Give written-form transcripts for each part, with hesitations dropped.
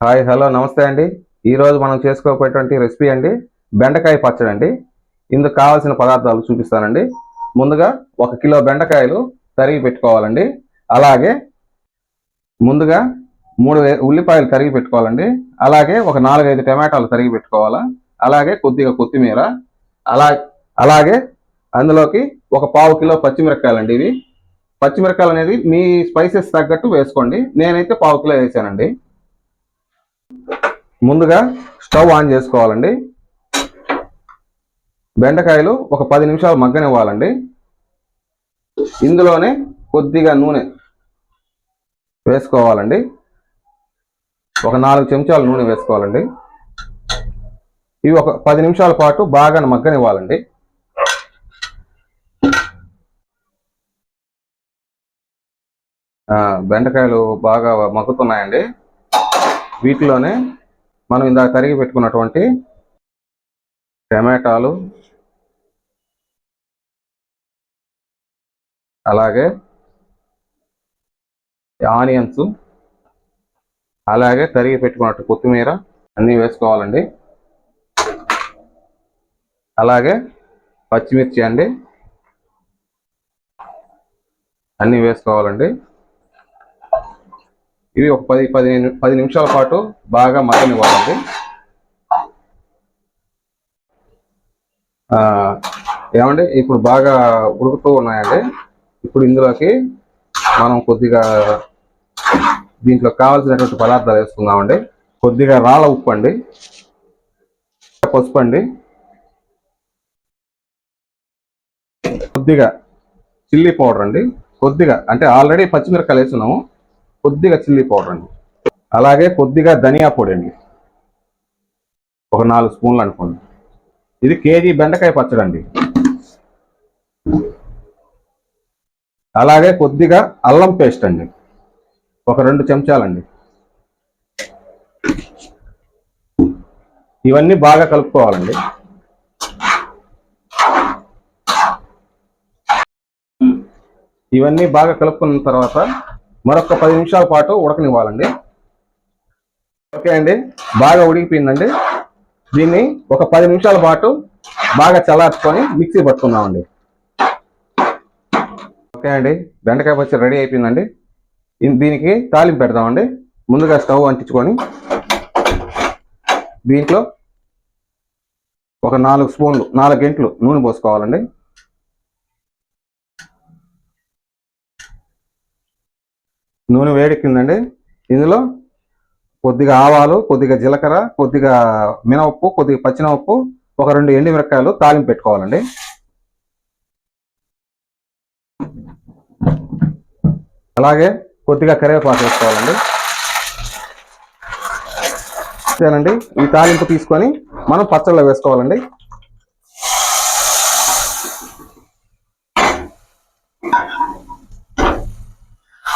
Hi hello నమస్తే అండి. ఈరోజు మనం చేసుకోబోయేటువంటి రెసిపీ అండి బెండకాయ పచ్చడి అండి. ఇందుకు కావాల్సిన పదార్థాలు చూపిస్తానండి. ముందుగా 1 కిలో బెండకాయలు తరిగి పెట్టుకోవాలండి. అలాగే ముందుగా 3 ఉల్లిపాయలు తరిగి పెట్టుకోవాలండి. అలాగే ఒక 4-5 టమాటాలు తరిగి పెట్టుకోవాలా. అలాగే కొద్దిగా కొత్తిమీర, అలా అలాగే అందులోకి ఒక 1/2 కిలో పచ్చిమిరపకాయలండి. ఇవి పచ్చిమిరపకాయలు అనేది మీ స్పైసెస్ తగ్గట్టు వేసుకోండి. నేనైతే 1/2 కిలో వేసానండి. ముందుగా స్టవ్ ఆన్ చేసుకోవాలండి. బెండకాయలు ఒక 10 నిమిషాలు మగ్గనివ్వాలండి. ఇందులోనే కొద్దిగా నూనె వేసుకోవాలండి. ఒక 4 చెంచాల నూనె వేసుకోవాలండి. ఇవి ఒక 10 నిమిషాల పాటు బాగా మగ్గనివ్వాలండి. బెండకాయలు బాగా మగ్గుతున్నాయండి. వీటిలోనే మనం ఇందాక తరిగి పెట్టుకున్నటువంటి టమాటాలు, అలాగే ఆనియన్స్, అలాగే తరిగి పెట్టుకున్నట్టు కొత్తిమీర అన్నీ వేసుకోవాలండి. అలాగే పచ్చిమిర్చి అండి అన్నీ వేసుకోవాలండి. ఇవి ఒక 10 నిమిషాల పాటు బాగా మగ్గనివ్వాలండి. ఏమండి ఇప్పుడు బాగా ఉడుకుతూ ఉన్నాయండి. ఇప్పుడు ఇందులోకి మనం కొద్దిగా దీంట్లో కావాల్సినటువంటి పదార్థాలు వేసుకుందామండి. కొద్దిగా రాళ్ళ ఉప్పు అండి, పసుపు అండి, కొద్దిగా చిల్లీ పౌడర్ అండి, కొద్దిగా అంటే ఆల్రెడీ పచ్చిమిరపకాయలు వేస్తున్నాము, కొద్దిగా చిల్లీ పౌడర్ అండి, అలాగే కొద్దిగా ధనియా పొడి అండి, ఒక 4 స్పూన్లు అనుకోండి. ఇది కేజీ బెండకాయ పచ్చడి అండి. అలాగే కొద్దిగా అల్లం పేస్ట్ అండి, ఒక 2 చెంచాలండి. ఇవన్నీ బాగా కలుపుకోవాలండి. ఇవన్నీ బాగా కలుపుకున్న తర్వాత మరొక 10 నిమిషాల పాటు ఉడకనివ్వాలండి. ఓకే అండి, బాగా ఉడికిపోయిందండి. దీన్ని ఒక 10 నిమిషాల పాటు బాగా చల్లార్చుకొని మిక్సీ పట్టుకుందామండి. ఓకే అండి, బెండకాయ పచ్చడి రెడీ అయిపోయిందండి. దీనికి తాలింపు పెడదామండి. ముందుగా స్టవ్ అంటించుకొని దీంట్లో ఒక 4 స్పూన్లు 4 గంటలు నూనె పోసుకోవాలండి. నూనె వేడెక్కిందండి. ఇందులో కొద్దిగా ఆవాలు, కొద్దిగా జీలకర్ర, కొద్దిగా మినపప్పు, కొద్దిగా పచ్చినపప్పు, ఒక 2 ఎండుమిరపకాయలు తాలింపు పెట్టుకోవాలండి. అలాగే కొద్దిగా కరివేపాకు వేసుకోవాలండి. అంతేనండి. ఈ తాలింపు తీసుకొని మనం పచ్చళ్ళలో వేసుకోవాలండి.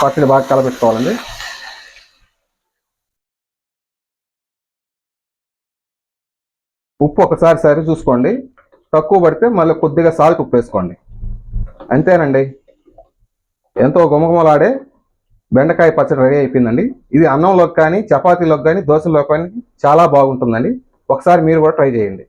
పచ్చడి బాగా కలపెట్టుకోవాలండి. ఉప్పు ఒకసారి సరి చూసుకోండి. తక్కువ పడితే మళ్ళీ కొద్దిగా సాల్ట్ ఉప్పు వేసుకోండి. అంతేనండి, ఎంతో గుమగుమలాడే బెండకాయ పచ్చడి రెడీ అయిపోయిందండి. ఇది అన్నంలోకి కానీ, చపాతీలోకి కానీ, దోశలోకి కానీ చాలా బాగుంటుందండి. ఒకసారి మీరు కూడా ట్రై చేయండి.